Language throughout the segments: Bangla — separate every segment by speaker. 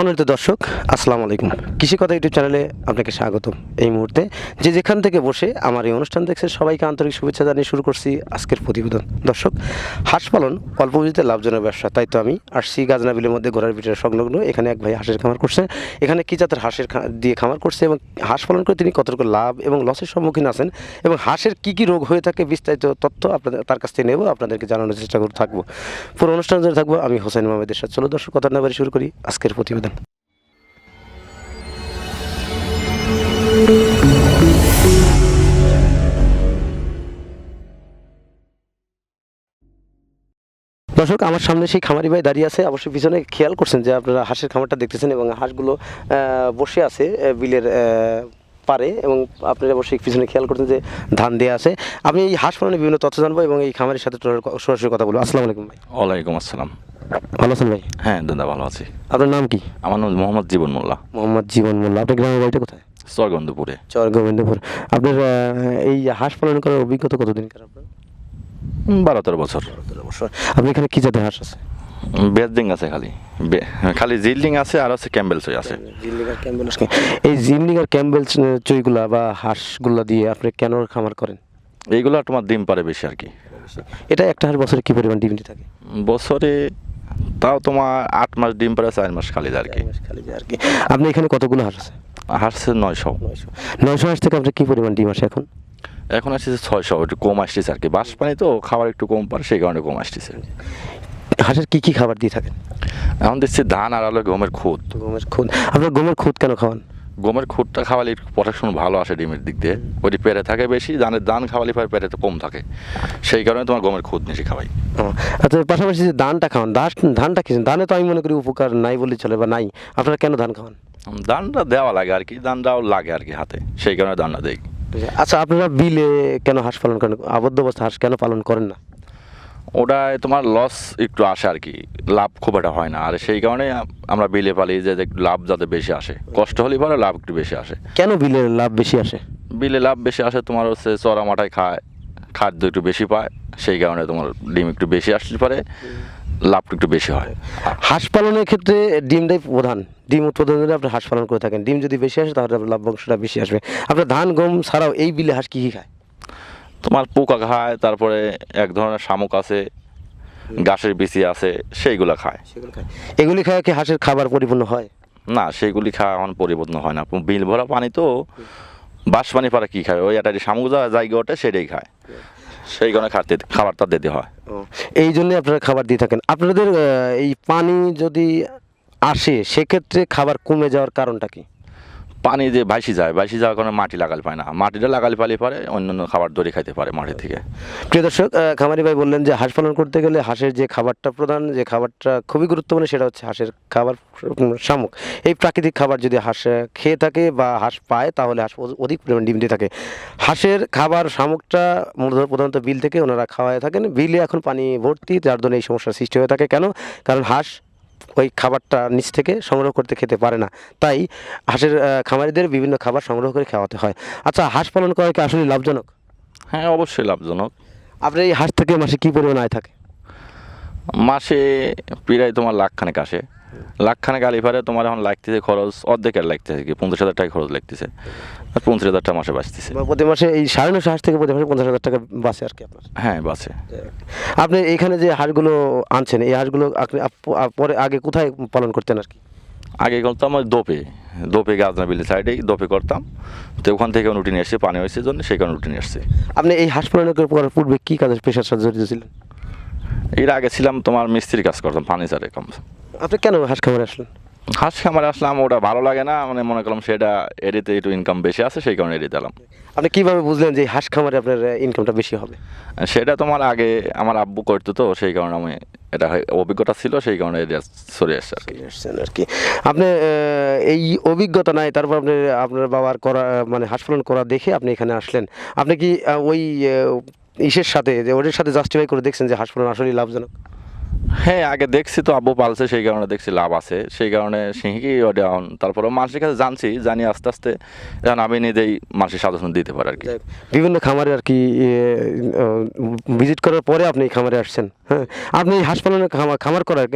Speaker 1: সম্মানিত দর্শক, আসসালামু আলাইকুম। কৃষি কথা ইউটিউব চ্যানেলে আপনাকে স্বাগতম। এই মুহূর্তে যে যেখান থেকে বসে আমার এই অনুষ্ঠান দেখছেন সবাইকে আন্তরিক শুভেচ্ছা জানিয়ে শুরু করছি আজকের প্রতিবেদন। দর্শক, হাঁস পালন অল্প পুঁজিতে লাভজনক ব্যবসা, তাই তো আমি আসছি গাজনা বিলের মধ্যে ঘোড়ার পিঠের সংলগ্ন। এখানে এক ভাই হাঁসের খামার করছে। এখানে কি জাতের হাঁসের দিয়ে খামার করছে এবং হাঁস পালন করে তিনি কতটুকু লাভ এবং লসের সম্মুখীন আছেন এবং হাঁসের কী কী রোগ হয়ে থাকে বিস্তারিত তথ্য আপনাদের তার কাছ থেকে নেব, আপনাদেরকে জানানোর চেষ্টা করে থাকবো। পুরো অনুষ্ঠান ধরে থাকবো আমি হোসেন মোহাম্মদের সাথে। চলো দর্শক, কথা না বাড়ি শুরু করি আজকের প্রতিবেদন। দর্শক, আমার সামনে সেই খামারি ভাই দাঁড়িয়ে আছে। অবশ্যই পিছনে খেয়াল করছেন যে আপনারা হাঁসের খামারটা দেখতেছেন এবং হাঁসগুলো বসে আছে বিলের পারে এবং আপনারা অবশ্যই পিছনে খেয়াল করছেন যে ধান দেওয়া আছে। আমি এই হাঁস পালনের বিভিন্ন তথ্য জানবো এবং এই খামারের সাথে সরাসরি কথা বলবো। আসসালামু আলাইকুম ভাই।
Speaker 2: ওয়ালাইকুম আসসালাম।
Speaker 1: ভালো আছেন ভাই?
Speaker 2: হ্যাঁ দাদা, ভালো আছি।
Speaker 1: আপনার নাম কি?
Speaker 2: আমার নাম মোহাম্মদ জীবন মোল্লা।
Speaker 1: মোহাম্মদ জীবন মোল্লা। আপনার গ্রামের বাড়িটা কোথায়?
Speaker 2: চরগন্ধপুরে।
Speaker 1: চরগোবিন্দপুর। আপনার এই হাঁস পালন করার অভিজ্ঞতা কতদিনকার আপনার?
Speaker 2: 12-13 বছর।
Speaker 1: আপনি এখানে কি জাতের হাঁস আছে?
Speaker 2: বেজডিং আছে, খালি জিল্ডিং আছে আর আছে ক্যাম্বেল চই আছে।
Speaker 1: এই জিমনিং আর ক্যাম্বেল চইগুলা বা হাঁসগুলা দিয়ে আপনি কেন খামার করেন?
Speaker 2: এইগুলো তোমার ডিম পারে বেশি আর কি।
Speaker 1: এটা একটা হাঁস বছরে কি পরিমাণ ডিম দিয়ে থাকে?
Speaker 2: বছরে তাও তোমার 8 মাস ডিম পারে, 4 মাস খালি যায় আর কি।
Speaker 1: আপনি এখানে কতগুলো হাঁস আছে?
Speaker 2: হাঁসছে 900।
Speaker 1: 900 হাঁস থেকে আপনার কি পরিমাণ ডিম আসে এখন?
Speaker 2: এখন আসছে 600, একটু কম আসতেছে আর কি। বাঁশ পানি তো খাবার একটু কম পারে, সেই কারণে কম আসতেছে।
Speaker 1: হাঁসের কি কি খাবার দিয়ে থাকেন?
Speaker 2: এখন দিচ্ছি ধান আর হলো গমের খুদ।
Speaker 1: গমের খুদ। আপনার গমের খুদ কেন খাওয়ান?
Speaker 2: গমের খুদটা খাওয়ালে প্রোটেকশন ভালো আসে ডিমের দিক দিয়ে। ওইটি পেরে থাকে বেশি, ধান খাওয়ালে পরে পেরে তো কম থাকে, সেই কারণে তোমার গমের খুদ বেশি খাওয়াই।
Speaker 1: আচ্ছা, পাশাপাশি যে ধানটা খাওয়ান, ধানটা কি? ধানে তো আমি মনে করি উপকার নাই বললেই চলে বা নাই। আপনারা কেন ধান খাওয়ান?
Speaker 2: ধানটা দেওয়া লাগে আর কি, ধানটাও লাগে আর কি হাতে, সেই কারণে ধানটা দেই।
Speaker 1: আচ্ছা, আপনারা বিলে কেন হাঁস পালন করেন? আবদ্ধ অবস্থা হাঁস কেন পালন করেন না?
Speaker 2: ওটায় তোমার লস একটু আসে আর কি, লাভ খুব একটা হয় না, আর সেই কারণে আমরা বিলে পালি যে লাভ যাতে বেশি আসে। কষ্ট হলে পরে লাভ একটু বেশি আসে।
Speaker 1: কেন বিলে লাভ বেশি আসে?
Speaker 2: বিলে লাভ বেশি আসে তোমার হচ্ছে চড়া মাঠায় খায়, খাদ্য একটু বেশি পায়, সেই কারণে তোমার ডিম একটু বেশি আসলে পারে, লাভটা একটু বেশি হয়।
Speaker 1: হাঁস পালনের ক্ষেত্রে ডিমটাই প্রধান। ডিম উৎপাদনের জন্য আপনি হাঁস পালন করে থাকেন। ডিম যদি বেশি আসে তাহলে আপনার লাভ্যাংশটা বেশি আসবে। আপনার ধান গম ছাড়াও এই বিলে হাঁস কী কী খায়?
Speaker 2: তোমার পোকা খায়, তারপরে এক ধরনের শামুক আছে, ঘাসের বিচি আছে, সেইগুলো খায়।
Speaker 1: এগুলি খায় কি হাঁসের খাবার পরিপূর্ণ হয়
Speaker 2: না? সেইগুলি খাওয়া এখন পরিবর্তন হয় না, বিল ভরা পানি তো, বাঁশ পানি পারে কী খায়, ওই একটা শামুক জায়গা ওঠে সেটাই খায়, সেই কারণে খাবারটা দিতে হয়।
Speaker 1: এই জন্যে আপনারা খাবার দিয়ে থাকেন। আপনাদের এই পানি যদি আসে সেক্ষেত্রে খাবার কমে যাওয়ার কারণটা কি?
Speaker 2: পানি যে ভাসি যাওয়ার কারণে মাটি লাগালে পায় না, মাটিটা লাগালে পালে পারে অন্যান্য খাবার ধরে খাইতে পারে মাটি থেকে।
Speaker 1: প্রিয় দর্শক, খামারি ভাই বললেন যে হাঁস পালন করতে গেলে হাঁসের যে খাবারটা প্রধান, যে খাবারটা খুবই গুরুত্বপূর্ণ, সেটা হচ্ছে হাঁসের খাবার শামুক। এই প্রাকৃতিক খাবার যদি হাঁস খেয়ে থাকে বা হাঁস পায় তাহলে হাঁস অধিক পরিমাণ ডিম দিয়ে থাকে। হাঁসের খাবার শামুকটা প্রধানত বিল থেকে ওনারা খাওয়ায় থাকেন। বিলে এখন পানি ভর্তি, যার জন্য এই সমস্যার সৃষ্টি হয়ে থাকে। কেন? কারণ হাঁস ওই খাবারটা নিচ থেকে সংগ্রহ করতে খেতে পারে না, তাই হাঁসের খামারিদের বিভিন্ন খাবার সংগ্রহ করে খাওয়াতে হয়। আচ্ছা, হাঁস পালন করা কি আসলে লাভজনক?
Speaker 2: হ্যাঁ, অবশ্যই লাভজনক।
Speaker 1: আপনার এই হাঁস থেকে মাসে কী পরিমাণ আয় থাকে?
Speaker 2: মাসে প্রায় তোমার লাখখানেক আসে। লাখখানেক আলি পারে তোমার এখন লাগতেছে খরচ অর্ধেকের লাগতেছে কি, 50,000 টাকা খরচ লাগতেছে, আর 50,000 টাকা মাসে বাঁচতেছে।
Speaker 1: প্রতি মাসে এই 9.5 হাঁস থেকে প্রতি মাসে 50,000 টাকা বাঁচে আর কি আপনার?
Speaker 2: হ্যাঁ, বাঁচে।
Speaker 1: আপনি এখানে যে হাঁসগুলো আনছেন, এই হাঁসগুলো আপনি পরে আগে কোথায় পালন করতেন আর কি?
Speaker 2: আগে করতাম ওই দোপে গাজনা বিলের সাইডেই দোপে করতাম, তো ওখান থেকে উঠে নিয়ে এসছে, পানি হয়েছে জন্য সেই কারণে উঠে নিয়ে আসছে।
Speaker 1: আপনি এই হাঁস পালন করার পূর্বে কী কাজের পেশার সাথে জড়িত ছিলেন?
Speaker 2: এর আগে ছিলাম তোমার মিস্ত্রি কাজ করতাম, ফার্নিচারে কাম।
Speaker 1: আপনি কেন হাঁস খামারে আসলেন?
Speaker 2: হাঁস খামারে আসলাম, ওটা ভালো লাগে না, মানে মনে করলাম সেটা এরিতে একটু ইনকাম বেশি আছে, সেই কারণে এরিতে এলাম।
Speaker 1: আপনি কীভাবে বুঝলেন যে হাঁস খামারে আপনার ইনকামটা বেশি হবে?
Speaker 2: সেটা তোমার আগে আমার আব্বু করতো, তো সেই কারণে আমি এটা অভিজ্ঞতা ছিল, সেই কারণে সরে আসছে
Speaker 1: আর কি। আপনি এই অভিজ্ঞতা নাই, তারপর আপনি আপনার বাবার করা মানে হাঁস পালন করা দেখে আপনি এখানে আসলেন। আপনি কি ওই ইসের সাথে যে ওদের সাথে জাস্টিফাই করে দেখছেন যে হাঁস পালন আসলেই লাভজনক?
Speaker 2: হ্যাঁ আগে দেখছি তো আব্বু পালছে, সেই কারণে দেখছি লাভ আছে, সেই কারণে সিংহি ওটা তারপরে মানুষের কাছে জানি আস্তে আস্তে এখন আমি নিজেই মানুষের সাজেশন দিতে পারি আর কি।
Speaker 1: বিভিন্ন খামারে আর কি ভিজিট করার পরে আপনি এই খামারে আসছেন। হ্যাঁ, আপনি এই হাঁস পালনের খামার করার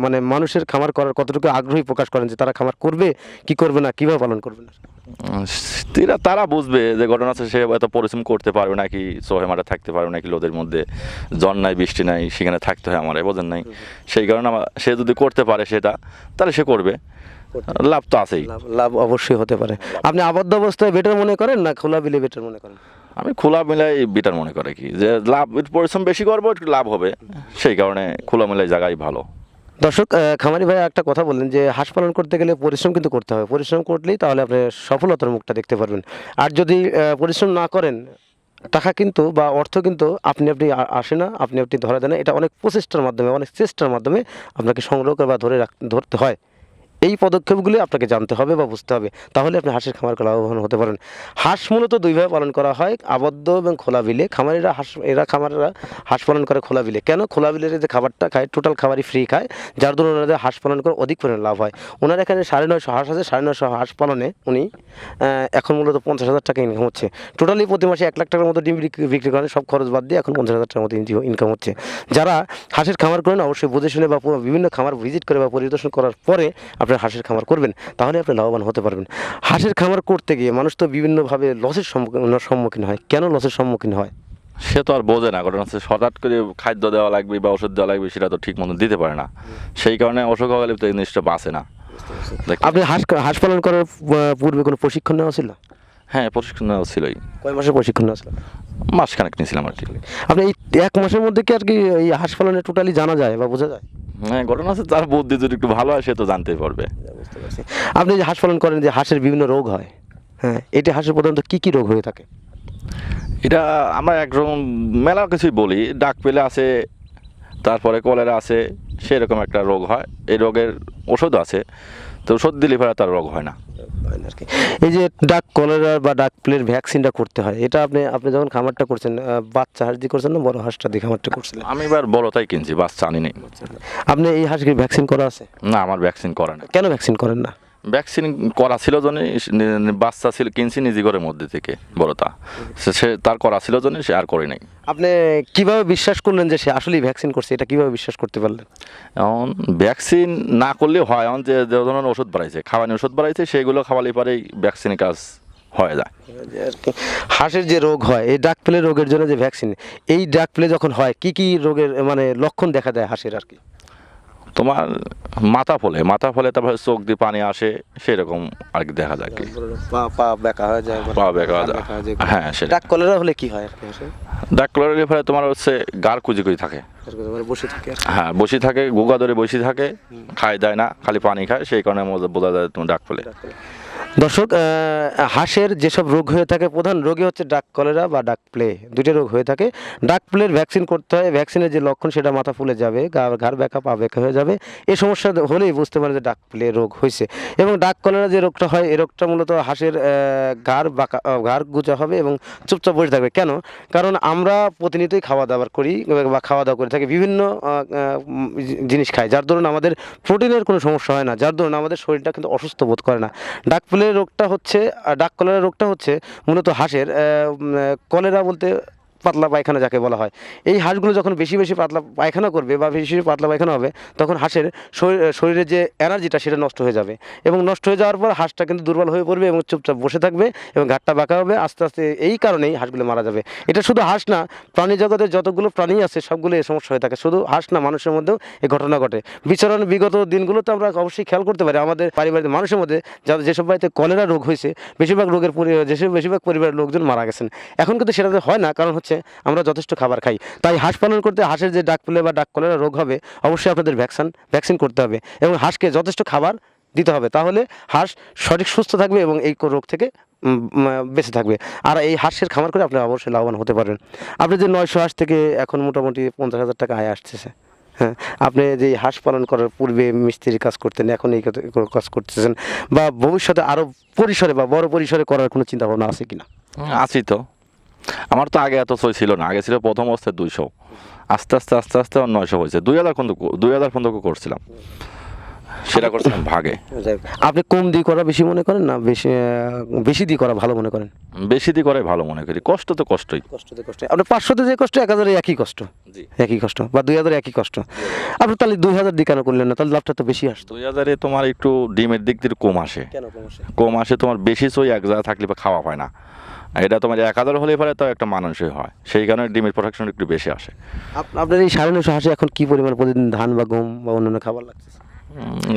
Speaker 1: মানে মানুষের খামার করার কতটুকু আগ্রহী প্রকাশ করেন যে তারা খামার করবে কি করবে না, কিভাবে পালন করবে না?
Speaker 2: তারা বুঝবে যে ঘটনা আছে, সে এত পরিশ্রম করতে পারবে নাকি, সোহে মাঠে থাকতে পারবে নাকি, লোদের মধ্যে জন নাই বৃষ্টি নাই সেখানে থাকতে হয় আমার, বোঝেন নাই, সেই কারণে সে যদি করতে পারে সেটা তাহলে সে করবে, লাভ তো আছেই।
Speaker 1: লাভ অবশ্যই হতে পারে। আপনি আবদ্ধ অবস্থায় বেটার মনে করেন না খোলা বিলে বেটার মনে করেন?
Speaker 2: আমি খোলা মিলাই বিটার মনে করে কি যে লাভ, পরিশ্রম বেশি করবো একটু লাভ হবে, সেই কারণে খোলা মিলাই জায়গায় ভালো।
Speaker 1: দর্শক, খামারি ভাই একটা কথা বললেন যে হাঁস পালন করতে গেলে পরিশ্রম কিন্তু করতে হবে, পরিশ্রম করলেই তাহলে আপনি সফলতার মুখটা দেখতে পারবেন। আর যদি পরিশ্রম না করেন, টাকা কিন্তু বা অর্থ কিন্তু আপনি আসে না, আপনি ধরা দেন না। এটা অনেক প্রচেষ্টার মাধ্যমে, অনেক চেষ্টার মাধ্যমে আপনাকে সংগ্রহ করে বা ধরতে হয়। এই পদক্ষেপগুলি আপনাকে জানতে হবে বা বুঝতে হবে, তাহলে আপনি হাঁসের খামার করে লাভবান হতে পারেন। হাঁস মূলত দুইভাবে পালন করা হয়, আবদ্ধ এবং খোলা বিলে। খামারিরা খামারেরা হাঁস পালন করে খোলা বিলে। কেন? খোলা বিলের যে খাবারটা খায় টোটাল খাবারই ফ্রি খায়, যার দরুন ওনাদের হাঁস পালন করে অধিক পরিমাণে লাভ হয়। ওনার এখানে 950 হাঁস আছে, 950 হাঁস পালনে উনি এখন মূলত 50,000 টাকা ইনকাম হচ্ছে। টোটালি প্রতি মাসে 1 লাখ টাকার মতো ডিম বিক্রি করেন, সব খরচ বাদ দিয়ে এখন 50,000 টাকার মতো ইনকাম হচ্ছে। যারা হাঁসের খামার করেন অবশ্যই বুঝে শুনে বা বিভিন্ন খামার ভিজিট করে বা পরিদর্শন করার পরে আপনার হাঁসের খামার করবেন, তাহলে আপনি লাভবান হতে পারবেন। হাঁসের খামার করতে গিয়ে মানুষ তো বিভিন্নভাবে লসের সম্মুখীন হয়। কেন লসের সম্মুখীন হয়?
Speaker 2: সে তো আর বোঝে না, ঘটনা হচ্ছে হঠাৎ করে খাদ্য দেওয়া লাগবে বা ওষুধ দেওয়া লাগবে সেটা তো ঠিক মতো দিতে পারে না, সেই কারণে অসুখ হলে তো এই জিনিসটা বাঁচে না।
Speaker 1: আপনি হাঁস পালন করার পূর্বে কোনো প্রশিক্ষণ নেওয়া ছিল?
Speaker 2: হ্যাঁ প্রশিক্ষণ নেওয়া ছিলই,
Speaker 1: কয় মাসের প্রশিক্ষণ নেওয়া ছিল?
Speaker 2: মাসখানেক নিয়েছিলাম আর কি।
Speaker 1: আপনি এই 1 মাসের মধ্যে কি আর কি এই হাঁস পালনে টোটালি জানা যায় বা বোঝা যায়?
Speaker 2: হ্যাঁ ঘটনা আছে, তার বুদ্ধি যদি একটু ভালো হয় সে তো জানতেই পারবে।
Speaker 1: আপনি যে হাঁস পালন করেন, যে হাঁসের বিভিন্ন রোগ হয়, হ্যাঁ, এটি হাঁসের প্রধানত কী কী রোগ হয়ে থাকে?
Speaker 2: এটা আমরা একরকম মেলা কিছুই বলি, ডাক পেলে আছে, তারপরে কলেরা আছে, সেরকম একটা রোগ হয়, এই রোগের ওষুধ আছে, তো ওষুধ দিলে পরে তার রোগ হয় না।
Speaker 1: এই যে ডাক কলেরা বা ডাক প্লের ভ্যাকসিনটা করতে হয়, এটা আপনি যখন খামারটা করছেন, বাচ্চা হাঁস দিয়ে করছেন না বড় হাঁসটা দিয়ে খামারটা করছিলেন?
Speaker 2: আমি এবার বড়টাই কিনছি, বাচ্চা আনি নেই।
Speaker 1: আপনি এই হাঁসকে ভ্যাকসিন করা আছে?
Speaker 2: না আমার ভ্যাকসিন করা না।
Speaker 1: কেন ভ্যাকসিন করেন না?
Speaker 2: ভ্যাকসিন করা ছিল জন্য, বাচ্চা ছিল কিনছি নিজে ঘরের মধ্যে থেকে বড়টা, সে তার করা ছিল জন্য সে আর করে নাই।
Speaker 1: আপনি কিভাবে বিশ্বাস করলেন যে সে আসলেই ভ্যাকসিন করছে? এটা কিভাবে বিশ্বাস করতে পারলেন?
Speaker 2: এখন ভ্যাকসিন না করলে হয়, এখন যে ধরনের ওষুধ বাড়াইছে, খাওয়ানি ওষুধ বাড়াইছে, সেগুলো খাওয়ালে পরেই ভ্যাকসিনের কাজ হয়ে যায়।
Speaker 1: হাঁসের যে রোগ হয়, এই ডাক প্লে রোগের জন্য যে ভ্যাকসিন, এই ডাক প্লে যখন হয় কি কি রোগের মানে লক্ষণ দেখা দেয় হাঁসের আর কি?
Speaker 2: তোমার মাথা ফলে তারপরে চোখ দিয়ে পানি আসে, সেরকম আর কি দেখা যায় কি,
Speaker 1: পা বেঁকা হয়ে যায়,
Speaker 2: পা বেঁকা যায়। হ্যাঁ সেটা।
Speaker 1: ডাক কলেরা হলে কি হয় আর কি? হাঁসের
Speaker 2: ডাক কলেরার ফলে তোমার হচ্ছে গার কুজি থাকে,
Speaker 1: বসে থাকে।
Speaker 2: হ্যাঁ বসে থাকে, গোগা ধরে বসে থাকে, খায় দেয় না, খালি পানি খায়, সেই কারণে বোঝা যায় তোমার ডাক ফলে।
Speaker 1: দর্শক, হাঁসের যেসব রোগ হয়ে থাকে, প্রধান রোগই হচ্ছে ডাক কলেরা বা ডাক প্লে, দুটো রোগ হয়ে থাকে। ডাক প্লের ভ্যাকসিন করতে হয়। ভ্যাকসিনের যে লক্ষণ, সেটা মাথা ফুলে যাবে, ঘাড় ব্যাকা, পা ব্যাকা হয়ে যাবে। এই সমস্যা হলেই বুঝতে পারে যে ডাক প্লে রোগ হয়েছে। এবং ডাক কলেরা যে রোগটা হয়, এই রোগটা মূলত হাঁসের ঘাড় গুজা হবে এবং চুপচাপ বসে থাকবে। কেন? কারণ আমরা প্রতিনিয়তই খাওয়া দাওয়া করি বা খাওয়া দাওয়া করে থাকি, বিভিন্ন জিনিস খাই, যার দরুন আমাদের প্রোটিনের কোনো সমস্যা হয় না, যার দরুন আমাদের শরীরটা কিন্তু অসুস্থ বোধ করে না। ডাক রোগটা হচ্ছে, ডাক কলেরা রোগটা হচ্ছে মূলত হাঁসের কলেরা বলতে পাতলা পায়খানা যাকে বলা হয়। এই হাঁসগুলো যখন বেশি বেশি পাতলা পায়খানা করবে বা বেশি বেশি পাতলা পায়খানা হবে, তখন হাঁসের শরীরের যে এনার্জিটা সেটা নষ্ট হয়ে যাবে, এবং নষ্ট হয়ে যাওয়ার পর হাঁসটা কিন্তু দুর্বল হয়ে পড়বে এবং চুপচাপ বসে থাকবে এবং ঘাটটা বাঁকা হবে, আস্তে আস্তে এই কারণেই হাঁসগুলো মারা যাবে। এটা শুধু হাঁস না, প্রাণী জগতের যতগুলো প্রাণী আছে সবগুলো এই সমস্যা হয়ে থাকে, শুধু হাঁস না, মানুষের মধ্যেও এই ঘটনা ঘটে। বিগত দিনগুলোতে আমরা অবশ্যই খেয়াল করতে পারি আমাদের পারিবারিক মানুষের মধ্যে, যাদের যেসব বাড়িতে কলেরা রোগ হয়েছে, বেশিরভাগ পরিবারের লোকজন মারা গেছেন। এখন কিন্তু সেটা হয় না, কারণ হচ্ছে আমরা যথেষ্ট খাবার খাই। তাই হাঁস পালন করতে হাঁসের যে ডাক প্লে বা ডাক কলেরা রোগ হবে, অবশ্যই আপনাদের ভ্যাকসিন করতে হবে এবং হাঁসকে যথেষ্ট খাবার দিতে হবে, তাহলে হাঁস সঠিক সুস্থ থাকবে এবং এই রোগ থেকে বেঁচে থাকবে। আর এই হাঁসের খামার করে আপনি অবশ্যই লাভবান হতে পারবেন। আপনি যে 900 হাঁস থেকে এখন মোটামুটি 50,000 টাকা আয় আসতেছে, হ্যাঁ, আপনি যে হাঁস পালন করার পূর্বে মিস্ত্রির কাজ করতেন, এখন এই কাজ করতেছেন, বা ভবিষ্যতে আরও পরিসরে বা বড় পরিসরে করার কোনো চিন্তা ভাবনা আছে কিনা?
Speaker 2: আছি তো, আমার তো আগে এত ছিল না, আগে ছিল প্রথম অবস্থায় 200, আস্তে আস্তে আস্তে আস্তে আমার 900 হয়েছে। 2000 পর্যন্ত করছিলাম, সেটা করছিলাম ভাগে।
Speaker 1: যাই হোক, আপনি কম দিয়ে করা বেশি মনে করেন না বেশি বেশি দিয়ে করা ভালো মনে করেন?
Speaker 2: বেশি দিয়ে করাই ভালো মনে করি, কষ্ট তো কষ্টই।
Speaker 1: কষ্টতে কষ্ট, আপনি 500তে যে কষ্ট 1000 একই কষ্ট,
Speaker 2: জি।
Speaker 1: একই কষ্ট, বা 2000 একই কষ্ট। আপনি তাহলে 2000 দিয়ে কেন করলেন না? তাহলে লাভটা তো বেশি আসতো।
Speaker 2: 2000-এ তোমার একটু ডিমের দিক দিয়ে কম আসে।
Speaker 1: কেন কম আসে?
Speaker 2: কম আসে তোমার, বেশি সই এক জায়গায় থাকলে বা খাওয়া হয় না। এটা তোমার 1000 হলে পরে তো একটা মানুষই হয়, সেই কারণে ডিমের প্রোডাকশন একটু বেশি আসে।
Speaker 1: আপনার এই 950 হাঁসে এখন কি পরিমাণ প্রতিদিন ধান বা গম বা অন্যান্য খাবার লাগছে?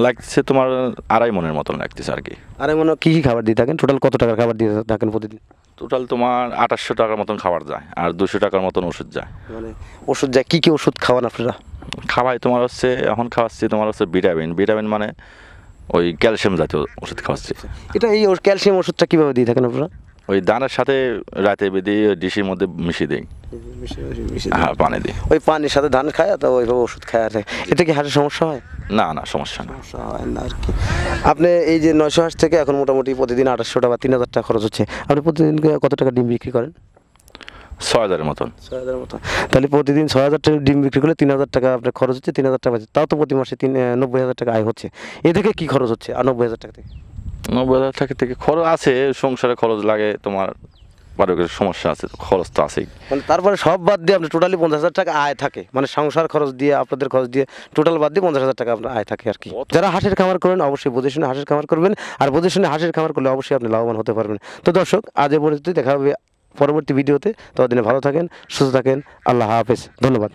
Speaker 2: লাগছে তোমার 2.5 মনের মতন লাগতেছে আর কি।
Speaker 1: আরে মনে কি কি খাবার দিয়ে থাকেন? টোটাল কত টাকার খাবার দিয়ে থাকেন প্রতিদিন?
Speaker 2: টোটাল তোমার 2800 টাকার মতন খাবার যায়, আর 200 টাকার মতন ওষুধ যায়।
Speaker 1: মানে ওষুধ যায়, কি কি ওষুধ খাওয়ান আপনারা?
Speaker 2: খাওয়াই তোমার হচ্ছে, এখন খাওয়াচ্ছি তোমার হচ্ছে ভিটামিন মানে ওই ক্যালসিয়াম জাতীয় ওষুধ খাওয়াচ্ছি।
Speaker 1: এটা এই ক্যালসিয়াম ওষুধটা কিভাবে দিয়ে থাকেন আপনারা?
Speaker 2: ওই দানার সাথে রাতে বেঁধে ডিশের মধ্যে মিশিয়ে দিই, হ্যাঁ পানি দিই।
Speaker 1: ওই পানির সাথে ধান খায় তো ওইভাবে ওষুধ খায় আর এতে কি হাঁসের সমস্যা হয়?
Speaker 2: না না, সমস্যা না।
Speaker 1: সমস্যা হয় না আর কি। আপনি এই যে 900 হাঁস থেকে এখন মোটামুটি প্রতিদিন 2800 টাকা বা 3000 টাকা খরচ হচ্ছে, আপনি প্রতিদিন কত টাকা ডিম বিক্রি করেন?
Speaker 2: 6000-এর মতন।
Speaker 1: 6000 মতো। তাহলে প্রতিদিন 6000 টাকা ডিম বিক্রি করলে 3000 টাকা আপনার খরচ হচ্ছে, 3000 টাকা বাঁচে। তাও তো প্রতি মাসে 90,000 টাকা আয় হচ্ছে। এ থেকে কি খরচ হচ্ছে আর 90,000 টাকা থেকে?
Speaker 2: 90,000 টাকা থেকে খরচ আছে, সংসারে খরচ লাগে তোমার, বাড়ির সমস্যা আছে, খরচ তো আছেই।
Speaker 1: মানে তারপরে সব বাদ দিয়ে আপনার টোটালি 50,000 টাকা আয় থাকে, মানে সংসার খরচ দিয়ে আপনাদের খরচ দিয়ে টোটাল বাদ দিয়ে 50,000 টাকা আপনার আয় থাকে আর কি। যারা হাঁসের খামার করেন অবশ্যই বুঝে শুনে হাঁসের খামার করবেন, আর বুঝে শুনে হাঁসের খামার করলে অবশ্যই আপনি লাভবান হতে পারবেন। তো দর্শক, আজ এ পর্যন্তই, দেখা হবে পরবর্তী ভিডিওতে। ততদিনে ভালো থাকেন, সুস্থ থাকেন, আল্লাহ হাফেজ, ধন্যবাদ।